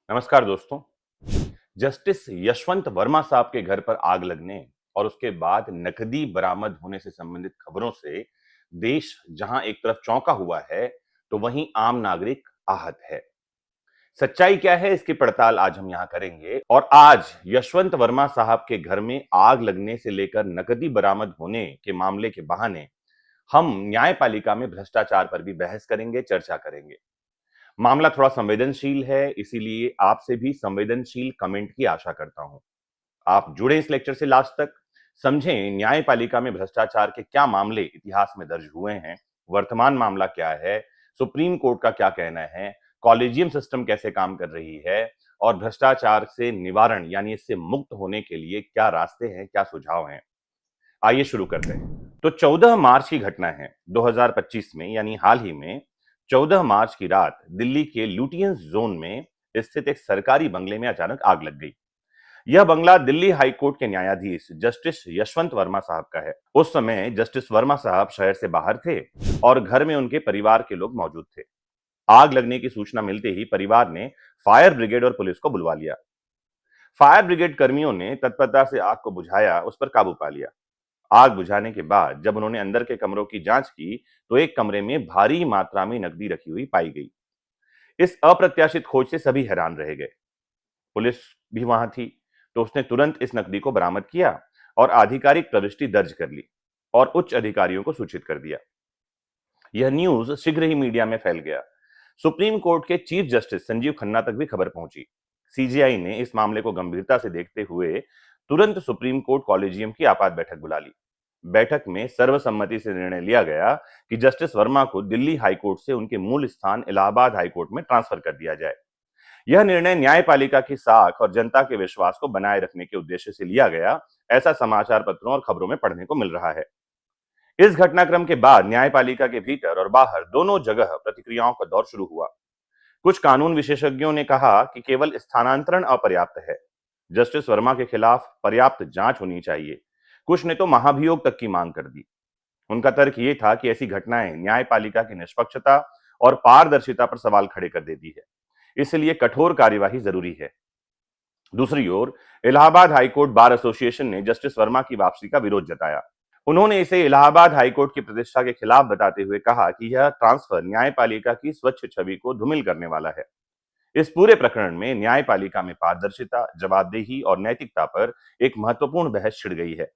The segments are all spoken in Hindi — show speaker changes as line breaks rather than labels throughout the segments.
नमस्कार दोस्तों। जस्टिस यशवंत वर्मा साहब के घर पर आग लगने और उसके बाद नकदी बरामद होने से संबंधित खबरों से देश जहां एक तरफ चौंका हुआ है, तो वहीं आम नागरिक आहत है। सच्चाई क्या है, इसकी पड़ताल आज हम यहां करेंगे। और आज यशवंत वर्मा साहब के घर में आग लगने से लेकर नकदी बरामद होने के मामले के बहाने हम न्यायपालिका में भ्रष्टाचार पर भी बहस करेंगे, चर्चा करेंगे। मामला थोड़ा संवेदनशील है, इसीलिए आपसे भी संवेदनशील कमेंट की आशा करता हूं। आप जुड़े इस लेक्चर से लास्ट तक, समझें न्यायपालिका में भ्रष्टाचार के क्या मामले इतिहास में दर्ज हुए हैं, वर्तमान मामला क्या है, सुप्रीम कोर्ट का क्या कहना है, कॉलेजियम सिस्टम कैसे काम कर रही है और भ्रष्टाचार से निवारण यानी इससे मुक्त होने के लिए क्या रास्ते हैं, क्या सुझाव हैं। आइए शुरू करते हैं। तो 14 मार्च की घटना है 2025 में, यानी हाल ही में 14 मार्च की रात दिल्ली के लुटियंस जोन में स्थित एक सरकारी बंगले में अचानक आग लग गई। यह बंगला दिल्ली हाई कोर्ट के न्यायाधीश जस्टिस यशवंत वर्मा साहब का है। उस समय जस्टिस वर्मा साहब शहर से बाहर थे और घर में उनके परिवार के लोग मौजूद थे। आग लगने की सूचना मिलते ही परिवार ने फायर ब्रिगेड और पुलिस को बुलवा लिया। फायर ब्रिगेड कर्मियों ने तत्परता से आग को बुझाया, उस पर काबू पा लिया। आग बुझाने के बाद जब उन्होंने अंदर के कमरों की जांच की, तो एक कमरे में भारी मात्रा में नकदी रखी हुई पाई गई। इस अप्रत्याशित खोज से सभी हैरान रह गए। पुलिस भी वहां थी, तो उसने तुरंत इस नकदी को बरामद किया और आधिकारिक प्रविष्टि दर्ज कर ली और उच्च अधिकारियों को सूचित कर दिया। यह न्यूज शीघ्र ही मीडिया में फैल गया। सुप्रीम कोर्ट के चीफ जस्टिस संजीव खन्ना तक भी खबर पहुंची। सीजीआई ने इस मामले को गंभीरता से देखते हुए तुरंत सुप्रीम कोर्ट कॉलेजियम की आपात बैठक बुला ली। बैठक में सर्वसम्मति से निर्णय लिया गया कि जस्टिस वर्मा को दिल्ली हाईकोर्ट से उनके मूल स्थान इलाहाबाद हाईकोर्ट में ट्रांसफर कर दिया जाए। यह निर्णय न्यायपालिका की साख और जनता के विश्वास को बनाए रखने के उद्देश्य से लिया गया, ऐसा समाचार पत्रों और खबरों में पढ़ने को मिल रहा है। इस घटनाक्रम के बाद न्यायपालिका के भीतर और बाहर दोनों जगह प्रतिक्रियाओं का दौर शुरू हुआ। कुछ कानून विशेषज्ञों ने कहा कि केवल स्थानांतरण अपर्याप्त है, जस्टिस वर्मा के खिलाफ पर्याप्त जांच होनी चाहिए। कुछ ने तो महाभियोग तक की मांग कर दी। उनका तर्क ये था कि ऐसी घटनाएं न्यायपालिका की निष्पक्षता और पारदर्शिता पर सवाल खड़े कर देती है, इसलिए कठोर कार्यवाही जरूरी है। दूसरी ओर इलाहाबाद हाईकोर्ट बार एसोसिएशन ने जस्टिस वर्मा की वापसी का विरोध जताया। उन्होंने इसे इलाहाबाद हाईकोर्ट की प्रतिष्ठा के खिलाफ बताते हुए कहा कि यह ट्रांसफर न्यायपालिका की स्वच्छ छवि को धूमिल करने वाला है। इस पूरे प्रकरण में न्यायपालिका में पारदर्शिता, जवाबदेही और नैतिकता पर एक महत्वपूर्ण बहस छिड़ गई है।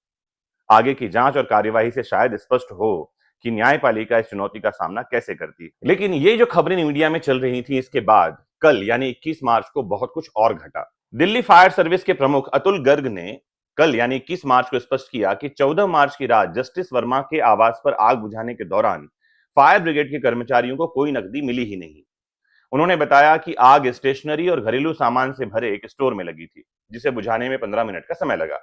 आगे की जांच और कार्यवाही से शायद स्पष्ट हो कि न्यायपालिका इस चुनौती का सामना कैसे करती है। लेकिन ये जो खबरें मीडिया में चल रही थी, इसके बाद कल यानी 21 मार्च को बहुत कुछ और घटा। दिल्ली फायर सर्विस के प्रमुख अतुल गर्ग ने कल यानी 21 मार्च को स्पष्ट किया कि 14 मार्च की रात जस्टिस वर्मा के आवास पर आग बुझाने के दौरान फायर ब्रिगेड के कर्मचारियों को कोई नकदी मिली ही नहीं। उन्होंने बताया कि आग स्टेशनरी और घरेलू सामान से भरे एक स्टोर में लगी थी, जिसे बुझाने में 15 मिनट का समय लगा।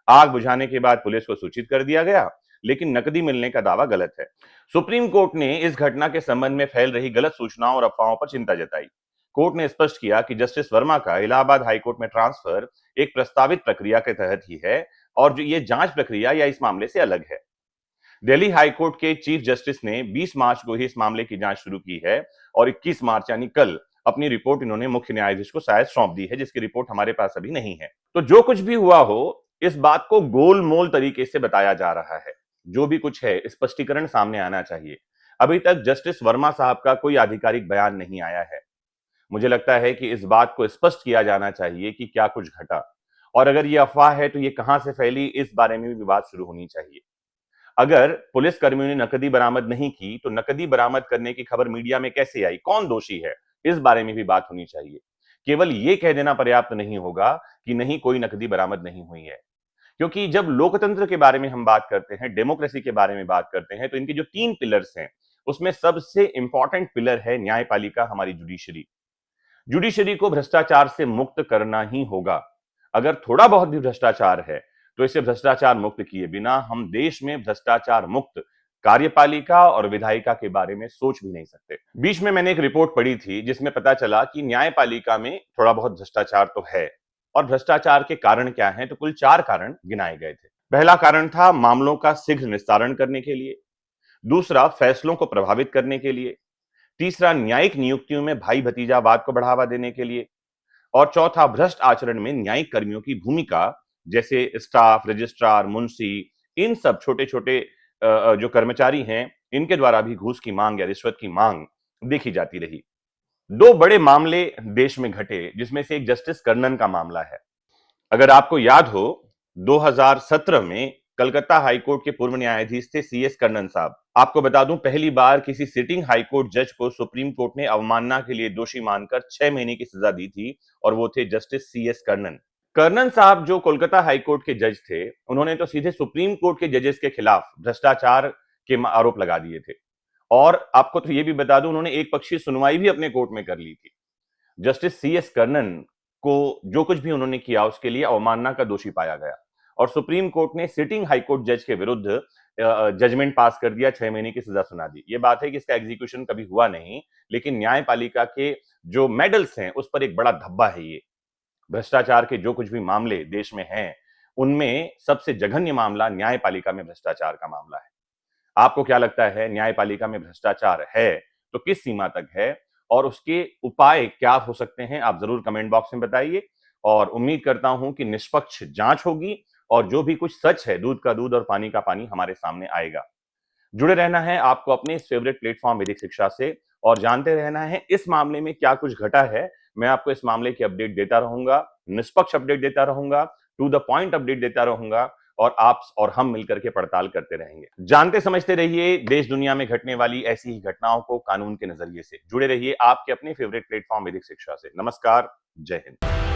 आग बुझाने के बाद पुलिस को सूचित कर दिया गया, लेकिन नकदी मिलने का दावा गलत है। सुप्रीम कोर्ट ने इस घटना के संबंध में फैल रही गलत सूचनाओं और अफवाहों पर चिंता जताई। कोर्ट ने स्पष्ट किया कि जस्टिस वर्मा का इलाहाबाद हाईकोर्ट में ट्रांसफर एक प्रस्तावित प्रक्रिया के तहत ही है और जो ये जांच प्रक्रिया या इस मामले से अलग है। दिल्ली हाईकोर्ट के चीफ जस्टिस ने 20 मार्च को ही इस मामले की जांच शुरू की है और 21 मार्च यानी कल अपनी रिपोर्ट इन्होंने मुख्य न्यायाधीश को शायद सौंप दी है, जिसकी रिपोर्ट हमारे पास अभी नहीं है। तो जो कुछ भी हुआ हो, इस बात को गोलमोल तरीके से बताया जा रहा है। जो भी कुछ है, स्पष्टीकरण सामने आना चाहिए। अभी तक जस्टिस वर्मा साहब का कोई आधिकारिक बयान नहीं आया है। मुझे लगता है कि इस बात को स्पष्ट किया जाना चाहिए कि क्या कुछ घटा, और अगर ये अफवाह है तो ये कहां से फैली, इस बारे में भी विवाद शुरू होनी चाहिए। अगर पुलिस कर्मियों ने नकदी बरामद नहीं की, तो नकदी बरामद करने की खबर मीडिया में कैसे आई, कौन दोषी है, इस बारे में भी बात होनी चाहिए। केवल ये कह देना पर्याप्त नहीं होगा कि नहीं, कोई नकदी बरामद नहीं हुई है। क्योंकि जब लोकतंत्र के बारे में हम बात करते हैं, डेमोक्रेसी के बारे में बात करते हैं, तो इनके जो 3 पिलर्स हैं, उसमें सबसे इंपॉर्टेंट पिलर है न्यायपालिका, हमारी जुडिशरी। जुडिशरी को भ्रष्टाचार से मुक्त करना ही होगा। अगर थोड़ा बहुत भी भ्रष्टाचार है, तो इसे भ्रष्टाचार मुक्त किए बिना हम देश में भ्रष्टाचार मुक्त कार्यपालिका और विधायिका के बारे में सोच भी नहीं सकते। बीच में मैंने एक रिपोर्ट पढ़ी थी, जिसमें पता चला कि न्यायपालिका में थोड़ा बहुत भ्रष्टाचार तो है, और भ्रष्टाचार के कारण क्या हैं, तो कुल 4 कारण गिनाए गए थे। पहला कारण था मामलों का शीघ्र निस्तारण करने के लिए, दूसरा फैसलों को प्रभावित करने के लिए, तीसरा न्यायिक नियुक्तियों में भाई भतीजावाद को बढ़ावा देने के लिए, और चौथा, भ्रष्ट आचरण में न्यायिक कर्मियों की भूमिका, जैसे स्टाफ, रजिस्ट्रार, मुंशी, इन सब छोटे-छोटे जो कर्मचारी हैं, इनके द्वारा भी घूस की मांग या रिश्वत की मांग देखी जाती रही। 2 बड़े मामले देश में घटे, जिसमें से एक जस्टिस कर्णन का मामला है। अगर आपको याद हो, 2017 में कलकत्ता हाईकोर्ट के पूर्व न्यायाधीश थे सीएस कर्णन साहब। आपको बता दूं, पहली बार किसी सिटिंग हाईकोर्ट जज को सुप्रीम कोर्ट ने अवमानना के लिए दोषी मानकर 6 महीने की सजा दी थी, और वो थे जस्टिस सीएस कर्णन। कर्णन साहब जो कोलकाता हाईकोर्ट के जज थे, उन्होंने तो सीधे सुप्रीम कोर्ट के जजेस के खिलाफ भ्रष्टाचार के आरोप लगा दिए थे। और आपको तो ये भी बता दूं, उन्होंने एक पक्षीय सुनवाई भी अपने कोर्ट में कर ली थी। जस्टिस सीएस कर्णन को जो कुछ भी उन्होंने किया, उसके लिए अवमानना का दोषी पाया गया, और सुप्रीम कोर्ट ने सिटिंग हाईकोर्ट जज के विरुद्ध जजमेंट पास कर दिया, 6 महीने की सजा सुना दी। ये बात है कि इसका एग्जीक्यूशन कभी हुआ नहीं, लेकिन न्यायपालिका के जो मेडल्स हैं, उस पर एक बड़ा धब्बा है ये। भ्रष्टाचार के जो कुछ भी मामले देश में हैं, उनमें सबसे जघन्य मामला न्यायपालिका में भ्रष्टाचार का मामला है। आपको क्या लगता है, न्यायपालिका में भ्रष्टाचार है तो किस सीमा तक है, और उसके उपाय क्या हो सकते हैं? आप जरूर कमेंट बॉक्स में बताइए, और उम्मीद करता हूं कि निष्पक्ष जांच होगी और जो भी कुछ सच है, दूध का दूध और पानी का पानी हमारे सामने आएगा। जुड़े रहना है आपको अपने इस फेवरेट प्लेटफॉर्म वैदिक शिक्षा से, और जानते रहना है इस मामले में क्या कुछ घटा है। मैं आपको इस मामले की अपडेट देता रहूंगा, निष्पक्ष अपडेट देता रहूंगा, टू द पॉइंट अपडेट देता रहूंगा, और आप और हम मिलकर के पड़ताल करते रहेंगे। जानते समझते रहिए देश दुनिया में घटने वाली ऐसी ही घटनाओं को कानून के नजरिए से। जुड़े रहिए आपके अपने फेवरेट प्लेटफॉर्म वैदिक शिक्षा से। नमस्कार, जय हिंद।